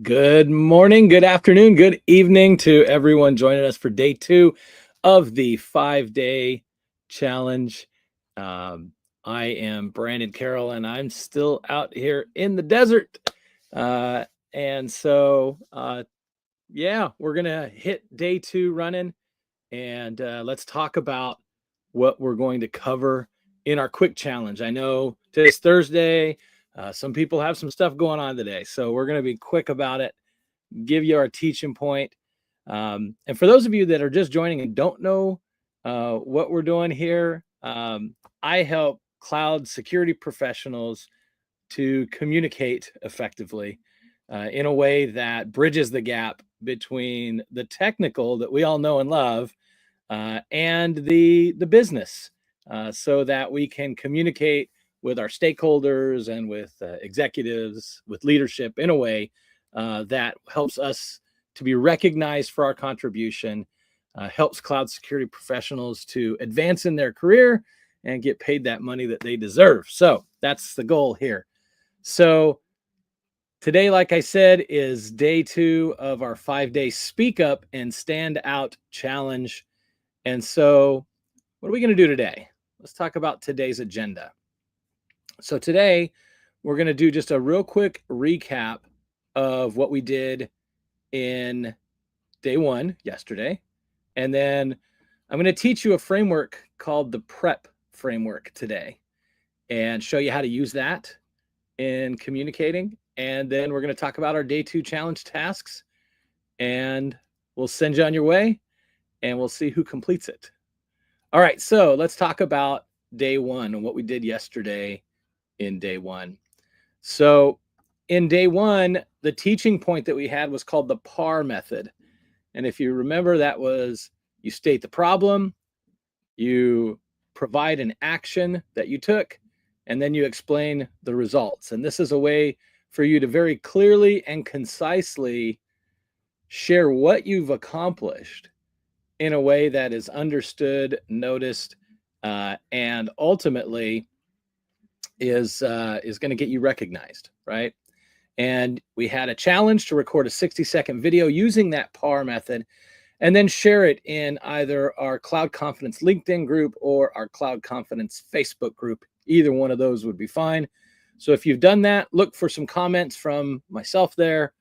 Good morning, good afternoon, good evening to everyone joining us for day 2 of the 5-day challenge. Um, I am Brandon Carroll, and I'm still out here in the desert. Uh, and so, yeah, we're going to hit day 2 running, and let's talk about what we're going to cover in our quick challenge. I know today's Thursday. Some people have some stuff going on today, so we're going to be quick about it, give you our teaching point. And for those of you that are just joining and don't know what we're doing here, I help cloud security professionals to communicate effectively in a way that bridges the gap between the technical that we all know and love and the business, so that we can communicate with our stakeholders and with executives, with leadership in a way that helps us to be recognized for our contribution, helps cloud security professionals to advance in their career and get paid that money that they deserve. So that's the goal here. So today, like I said, is day 2 of our 5-day Speak Up and Stand Out challenge. And so, what are we going to do today? Let's talk about today's agenda. So, today, we're going to do just a real quick recap of what we did in day 1 yesterday. And then I'm going to teach you a framework called the PrEP framework today and show you how to use that in communicating. And then we're going to talk about our day 2 challenge tasks, and we'll send you on your way and we'll see who completes it. All right, so let's talk about day 1 and what we did yesterday in day 1. So in day 1, the teaching point that we had was called the PAR method. And if you remember, that was you state the problem, you provide an action that you took, and then you explain the results. And this is a way for you to very clearly and concisely share what you've accomplished in a way that is understood, noticed, and ultimately is going to get you recognized, right? And we had a challenge to record a 60-second video using that PAR method, and then share it in either our Cloud Confidence LinkedIn group or our Cloud Confidence Facebook group. Either one of those would be fine. So if you've done that, look for some comments from myself there,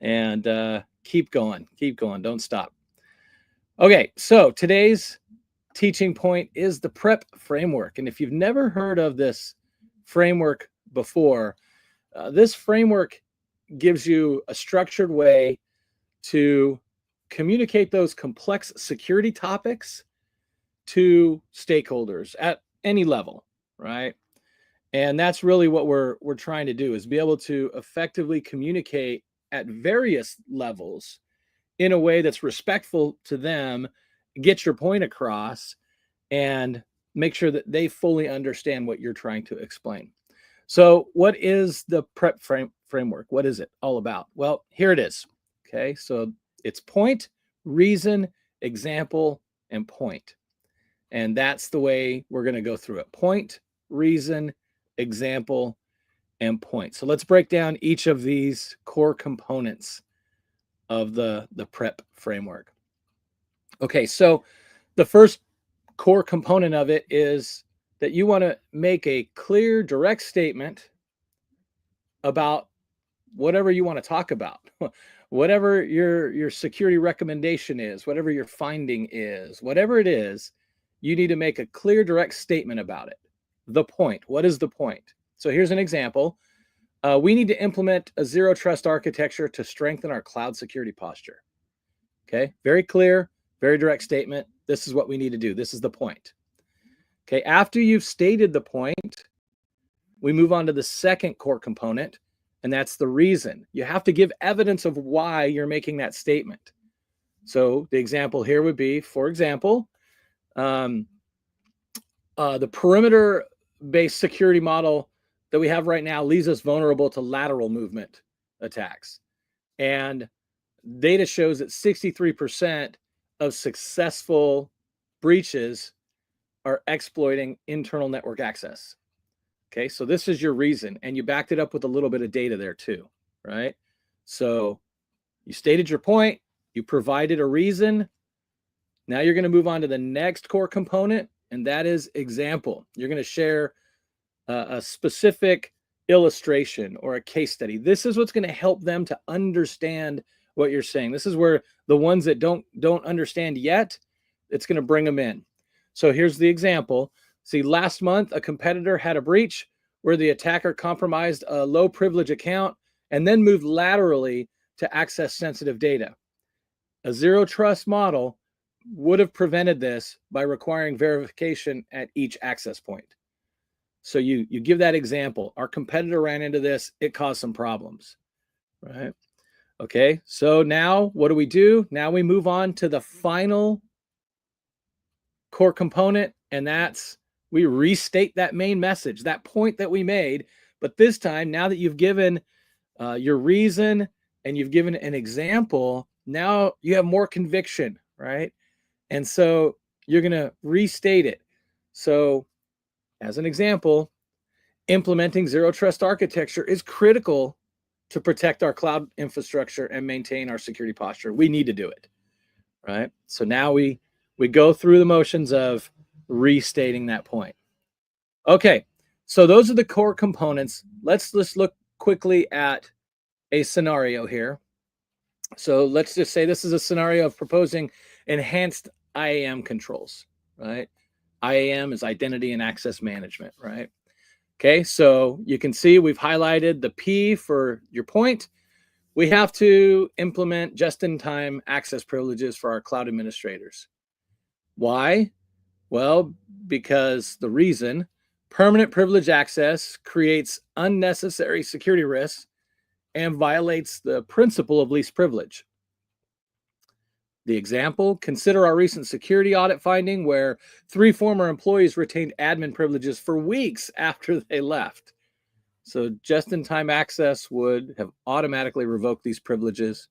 and keep going, don't stop. Okay, so today's teaching point is the PrEP framework. And if you've never heard of this framework before, this framework gives you a structured way to communicate those complex security topics to stakeholders at any level, right? And that's really what we're trying to do, is be able to effectively communicate at various levels in a way that's respectful to them, get your point across, and make sure that they fully understand what you're trying to explain. So what is the PrEP framework? What is it all about? Well, here it is. Okay, so it's point, reason, example, and point. And that's the way we're going to go through it. Point, reason, example, and point. So let's break down each of these core components of the PrEP framework. Okay, so the first core component of it is that you want to make a clear, direct statement about whatever you want to talk about. Whatever your security recommendation is, whatever your finding is, whatever it is, you need to make a clear, direct statement about it. The point. What is the point? So here's an example. We need to implement a zero trust architecture to strengthen our cloud security posture. Okay, very clear, very direct statement. This is what we need to do. This is the point. Okay, after you've stated the point, we move on to the second core component, and that's the reason. You have to give evidence of why you're making that statement. So the example here would be, for example, the perimeter-based security model that we have right now leaves us vulnerable to lateral movement attacks. And data shows that 63% of successful breaches are exploiting internal network access. Okay, so this is your reason, and you backed it up with a little bit of data there too, right? So you stated your point, you provided a reason. Now you're going to move on to the next core component, and that is example. You're going to share a specific illustration or a case study. This is what's going to help them to understand what you're saying. This is where the ones that don't understand yet, it's going to bring them in. So here's the example. See, last month, a competitor had a breach where the attacker compromised a low privilege account and then moved laterally to access sensitive data. A zero trust model would have prevented this by requiring verification at each access point. So you give that example. Our competitor ran into this. It caused some problems, right? Okay, so now what do? Now we move on to the final core component, and that's we restate that main message, that point that we made. But this time, now that you've given your reason and you've given an example, now you have more conviction, right? And so you're going to restate it. So as an example, implementing zero trust architecture is critical to protect our cloud infrastructure and maintain our security posture. We need to do it, right? So now we go through the motions of restating that point. Okay, so those are the core components. Let's look quickly at a scenario here. So let's just say this is a scenario of proposing enhanced IAM controls, right? IAM is identity and access management, right? Okay, so you can see we've highlighted the P for your point. We have to implement just-in-time access privileges for our cloud administrators. Why? Well, because the reason, permanent privilege access creates unnecessary security risks and violates the principle of least privilege. The example, consider our recent security audit finding where 3 former employees retained admin privileges for weeks after they left. So just-in-time access would have automatically revoked these privileges.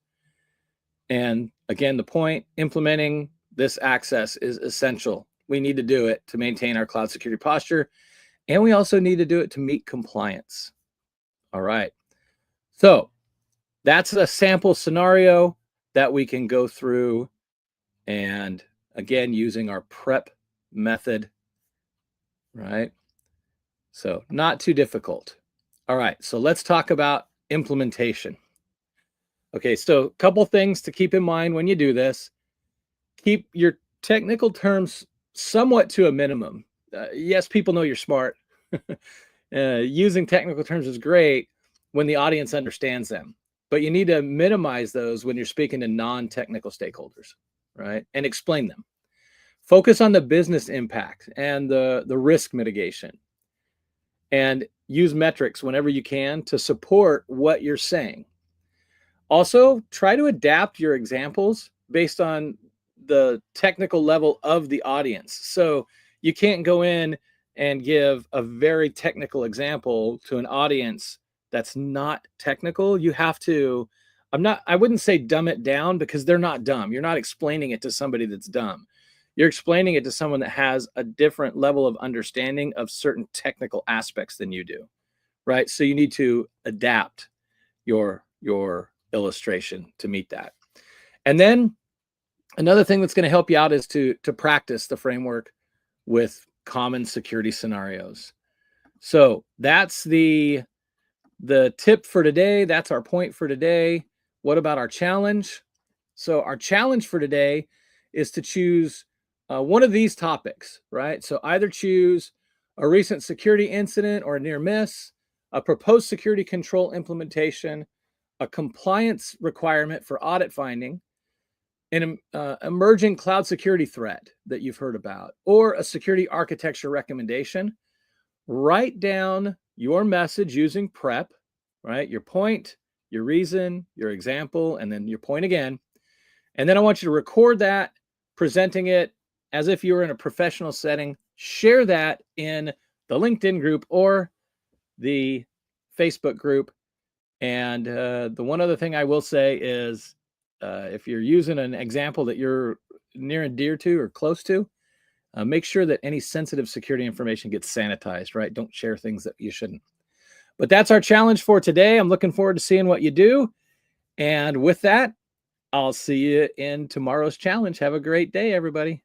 And again, the point, implementing this access is essential. We need to do it to maintain our cloud security posture, and we also need to do it to meet compliance. All right. So that's a sample scenario that we can go through, and again, using our prep method, right? So not too difficult. All right, so let's talk about implementation. Okay, so a couple things to keep in mind when you do this. Keep your technical terms somewhat to a minimum. Yes, people know you're smart. Using technical terms is great when the audience understands them, but you need to minimize those when you're speaking to non-technical stakeholders, right? And explain them. Focus on the business impact and the risk mitigation, and use metrics whenever you can to support what you're saying. Also, try to adapt your examples based on the technical level of the audience. So you can't go in and give a very technical example to an audience that's not technical. You have to, I wouldn't say dumb it down, because they're not dumb. You're not explaining it to somebody that's dumb. You're explaining it to someone that has a different level of understanding of certain technical aspects than you do, right? So you need to adapt your illustration to meet that. And then another thing that's going to help you out is to practice the framework with common security scenarios. So that's the tip for today. That's our point for today. What about our challenge? So our challenge for today is to choose one of these topics, right? So either choose a recent security incident or a near miss, a proposed security control implementation, a compliance requirement for audit finding, an emerging cloud security threat that you've heard about, or a security architecture recommendation. Write down your message using PrEP, right? Your point, your reason, your example, and then your point again. And then I want you to record that, presenting it as if you were in a professional setting. Share that in the LinkedIn group or the Facebook group. And the one other thing I will say is, if you're using an example that you're near and dear to or close to, make sure that any sensitive security information gets sanitized, right? Don't share things that you shouldn't. But that's our challenge for today. I'm looking forward to seeing what you do. And with that, I'll see you in tomorrow's challenge. Have a great day, everybody.